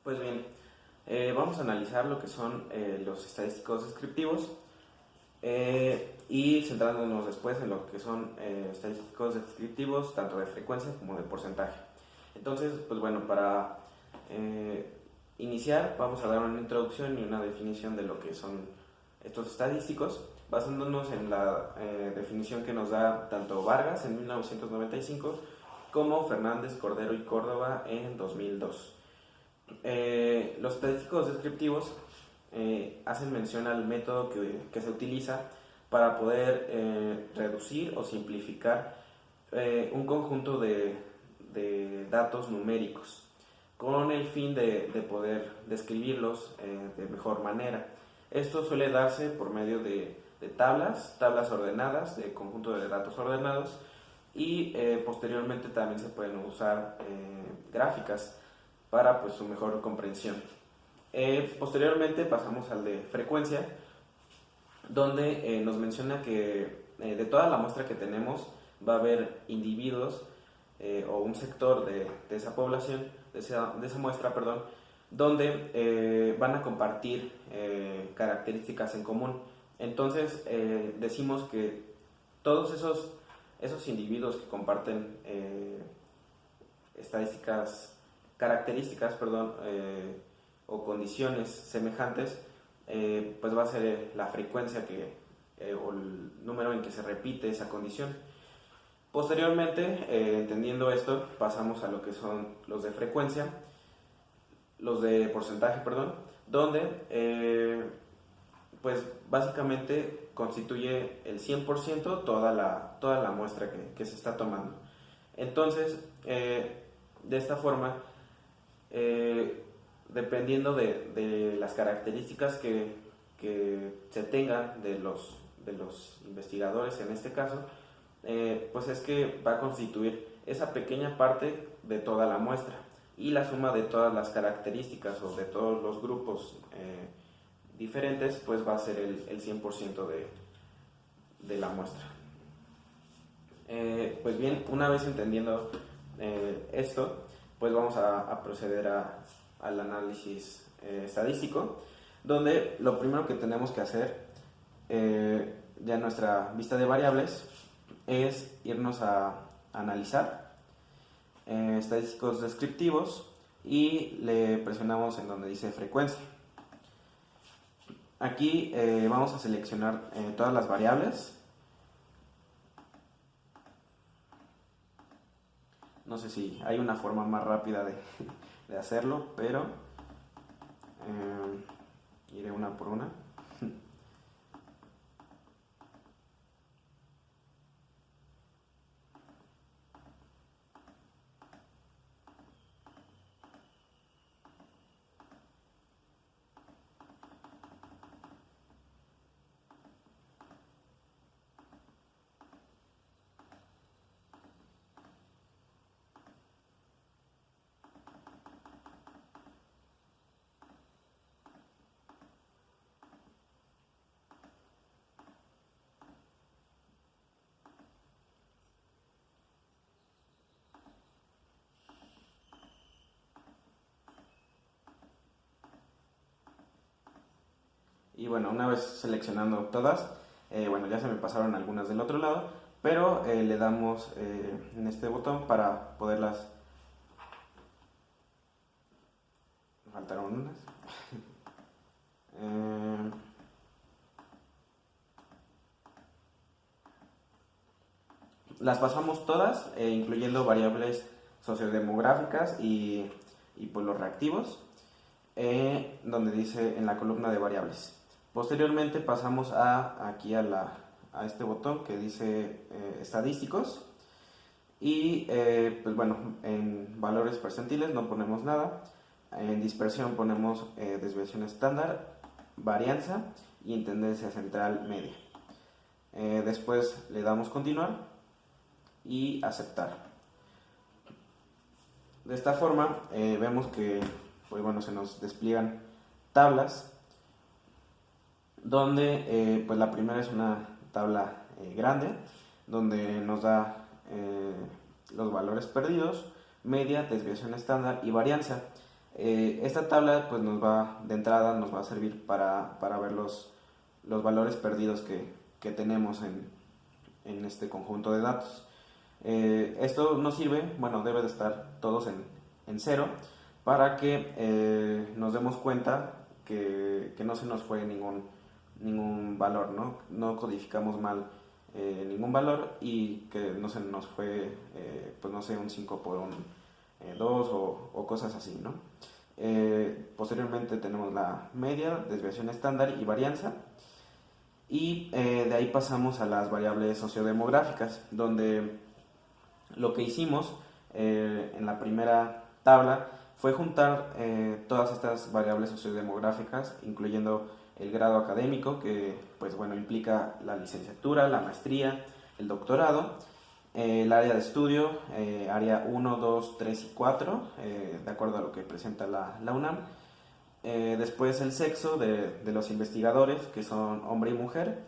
Pues bien, vamos a analizar lo que son los estadísticos descriptivos y centrándonos después en lo que son estadísticos descriptivos tanto de frecuencia como de porcentaje. Entonces, pues bueno, para iniciar vamos a dar una introducción y una definición de lo que son estos estadísticos, basándonos en la definición que nos da tanto Vargas en 1995 como Fernández, Cordero y Córdoba en 2002. Los estadísticos descriptivos hacen mención al método que se utiliza para poder reducir o simplificar un conjunto de datos numéricos con el fin de poder describirlos de mejor manera. Esto suele darse por medio de tablas ordenadas, de conjunto de datos ordenados, y posteriormente también se pueden usar gráficas para pues, su mejor comprensión. Posteriormente pasamos al de frecuencia, donde nos menciona que de toda la muestra que tenemos va a haber individuos o un sector de esa población, de esa muestra, perdón, donde van a compartir características en común. Entonces decimos que todos esos individuos que comparten características, o condiciones semejantes, pues va a ser la frecuencia o el número en que se repite esa condición. Posteriormente, entendiendo esto, pasamos a lo que son los de frecuencia, los de porcentaje, perdón, donde pues básicamente constituye el 100% toda la muestra que se está tomando. Entonces, de esta forma, dependiendo de las características que se tengan de los investigadores en este caso, pues es que va a constituir esa pequeña parte de toda la muestra, y la suma de todas las características o de todos los grupos diferentes pues va a ser el 100% de la muestra. Pues bien, una vez entendiendo esto, pues vamos a proceder al análisis estadístico, donde lo primero que tenemos que hacer ya en nuestra vista de variables es irnos a analizar estadísticos descriptivos y le presionamos en donde dice frecuencia. Aquí vamos a seleccionar todas las variables. No sé si hay una forma más rápida de hacerlo, pero iré una por una. Y bueno, una vez seleccionando todas, bueno, ya se me pasaron algunas del otro lado, pero le damos en este botón para poderlas... Me faltaron unas. Las pasamos todas, incluyendo variables sociodemográficas y pues los reactivos, donde dice en la columna de variables. Posteriormente pasamos aquí a este botón que dice estadísticos, y pues bueno, en valores percentiles no ponemos nada, en dispersión ponemos desviación estándar, varianza y en tendencia central media. Después le damos continuar y aceptar. De esta forma vemos que pues bueno, se nos despliegan tablas donde pues la primera es una tabla grande donde nos da los valores perdidos, media, desviación estándar y varianza. Esta tabla pues de entrada nos va a servir para ver los valores perdidos que tenemos en este conjunto de datos. Esto nos sirve, bueno, debe de estar todos en cero para que nos demos cuenta que no se nos fue ningún valor, ¿no? No codificamos mal ningún valor y que no se nos fue, pues no sé, un 5 por un 2 o cosas así, ¿no? Posteriormente tenemos la media, desviación estándar y varianza. Y de ahí pasamos a las variables sociodemográficas, donde lo que hicimos en la primera tabla fue juntar todas estas variables sociodemográficas, incluyendo el grado académico, que pues bueno, implica la licenciatura, la maestría, el doctorado, el área de estudio, área 1, 2, 3 y 4, de acuerdo a lo que presenta la UNAM. Después el sexo de los investigadores, que son hombre y mujer,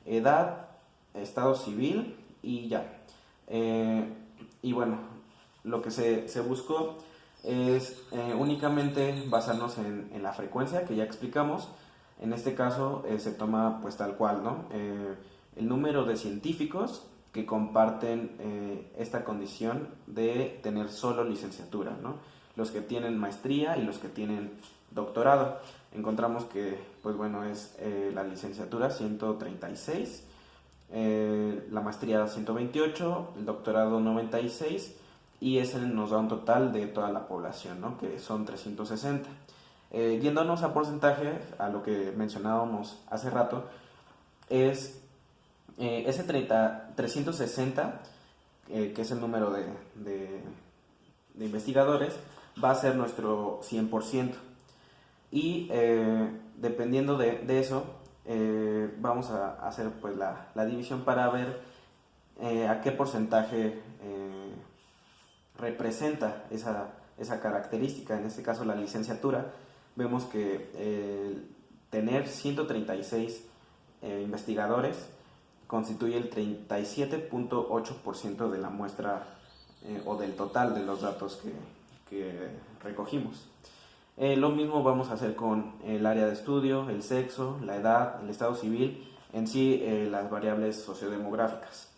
edad, estado civil y ya. Y bueno, lo que se buscó es únicamente basarnos en la frecuencia que ya explicamos. En este caso se toma pues tal cual, ¿no? El número de científicos que comparten esta condición de tener solo licenciatura, ¿no? Los que tienen maestría y los que tienen doctorado. Encontramos que, pues bueno, es la licenciatura 136, la maestría 128, el doctorado 96 y ese nos da un total de toda la población, ¿no? Que son 360. Yéndonos a porcentaje, a lo que mencionábamos hace rato, es ese 360, que es el número de investigadores, va a ser nuestro 100%. Y dependiendo de eso, vamos a hacer pues la división para ver a qué porcentaje representa esa característica. En este caso la licenciatura, vemos que tener 136 investigadores constituye el 37.8% de la muestra o del total de los datos que recogimos. Lo mismo vamos a hacer con el área de estudio, el sexo, la edad, el estado civil, en sí las variables sociodemográficas.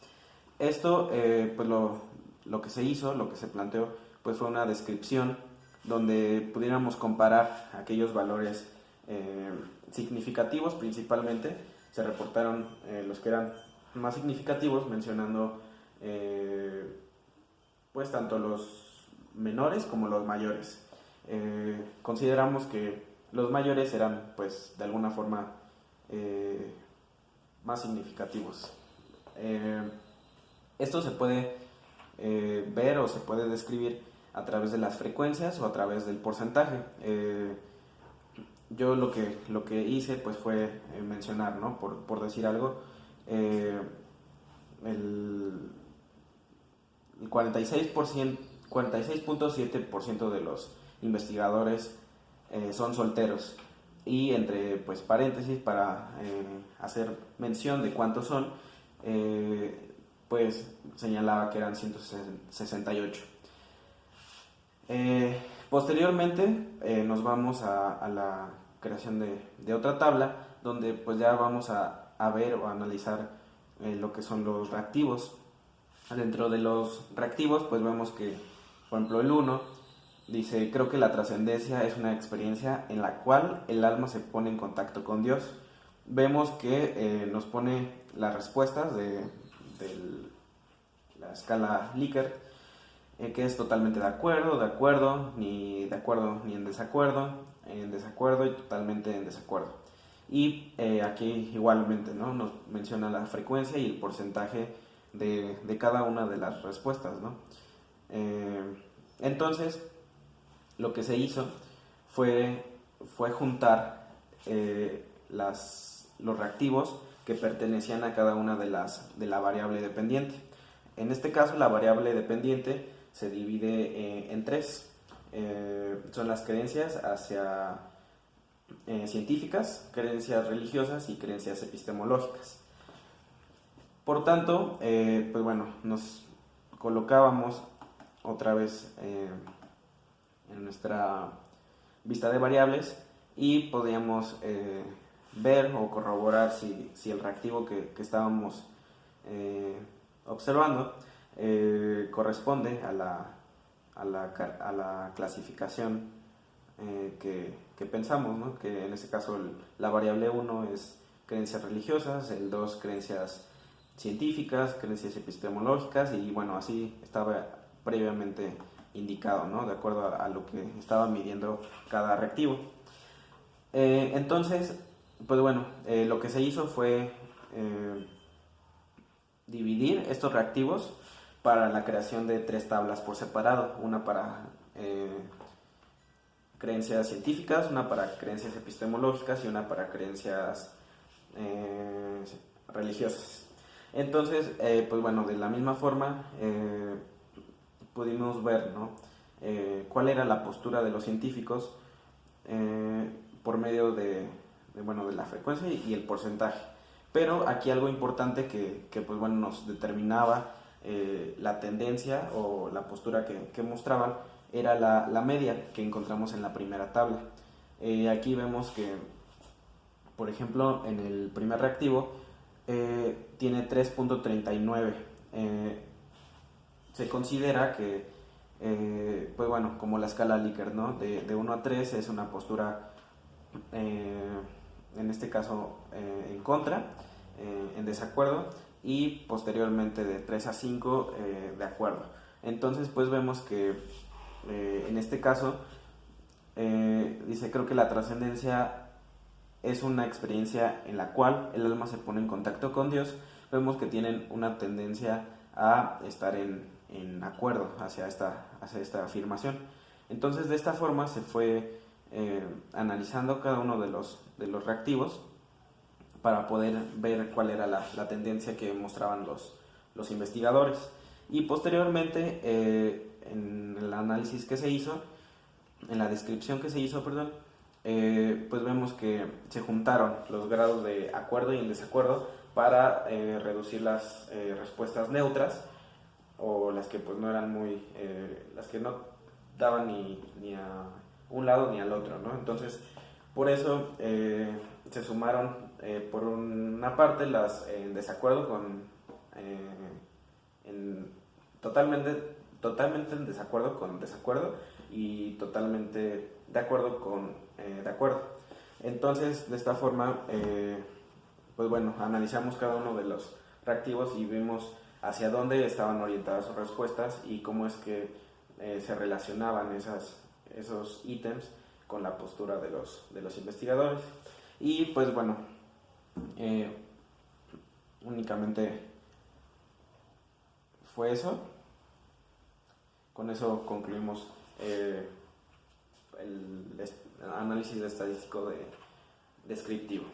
Esto, pues lo que se hizo, lo que se planteó, pues fue una descripción donde pudiéramos comparar aquellos valores significativos principalmente. Se reportaron los que eran más significativos, mencionando pues tanto los menores como los mayores. Consideramos que los mayores eran pues de alguna forma más significativos. Esto se puede ver o se puede describir a través de las frecuencias o a través del porcentaje. Yo lo que hice pues fue mencionar, ¿no? Por decir algo, el 46.7% de los investigadores son solteros, y entre pues paréntesis para hacer mención de cuántos son, pues señalaba que eran 168. Posteriormente nos vamos a la creación de otra tabla donde pues ya vamos a ver o a analizar lo que son los reactivos. Dentro de los reactivos pues vemos que, por ejemplo, el 1 dice: creo que la trascendencia es una experiencia en la cual el alma se pone en contacto con Dios. Vemos que nos pone las respuestas de la escala Likert, que es totalmente de acuerdo, ni en desacuerdo y totalmente en desacuerdo. Y aquí igualmente, ¿no? Nos menciona la frecuencia y el porcentaje de cada una de las respuestas, ¿no? Entonces, lo que se hizo fue juntar los reactivos que pertenecían a cada una de la variable dependiente. En este caso, la variable dependiente se divide en tres. Son las creencias hacia científicas, creencias religiosas y creencias epistemológicas. Por tanto, pues bueno, nos colocábamos otra vez en nuestra vista de variables y podíamos ver o corroborar si el reactivo que estábamos observando corresponde a la clasificación que pensamos, ¿no? Que en este caso la variable 1 es creencias religiosas, el 2 creencias científicas, creencias epistemológicas, y bueno, así estaba previamente indicado, ¿no? De acuerdo a lo que estaba midiendo cada reactivo. Entonces, pues bueno, lo que se hizo fue dividir estos reactivos para la creación de 3 tablas por separado, una para creencias científicas, una para creencias epistemológicas y una para creencias religiosas. Entonces, pues bueno, de la misma forma pudimos ver, ¿no? Cuál era la postura de los científicos por medio bueno, de la frecuencia y el porcentaje. Pero aquí algo importante que pues bueno, nos determinaba la tendencia o la postura que mostraban era la media que encontramos en la primera tabla. Aquí vemos que, por ejemplo, en el primer reactivo tiene 3.39. Se considera que, pues bueno, como la escala Likert, ¿no? De 1 a 3 es una postura, en este caso, en contra, en desacuerdo, y posteriormente de 3 a 5 de acuerdo. Entonces, pues vemos que en este caso dice: creo que la trascendencia es una experiencia en la cual el alma se pone en contacto con Dios. Vemos que tienen una tendencia a estar en acuerdo hacia esta afirmación. Entonces, de esta forma se fue analizando cada uno de los reactivos para poder ver cuál era la tendencia que mostraban los investigadores. Y posteriormente, en el análisis que se hizo, en la descripción que se hizo, perdón, pues vemos que se juntaron los grados de acuerdo y en desacuerdo para reducir las respuestas neutras, o las que pues no eran muy, las que no daban ni a un lado ni al otro, ¿no? Entonces, por eso se sumaron por una parte las en desacuerdo totalmente en desacuerdo con desacuerdo, y totalmente de acuerdo con de acuerdo. Entonces, de esta forma, pues bueno, analizamos cada uno de los reactivos y vimos hacia dónde estaban orientadas sus respuestas y cómo es que se relacionaban esos ítems con la postura de los investigadores. Y pues bueno, únicamente fue eso. Con eso concluimos el análisis estadístico descriptivo.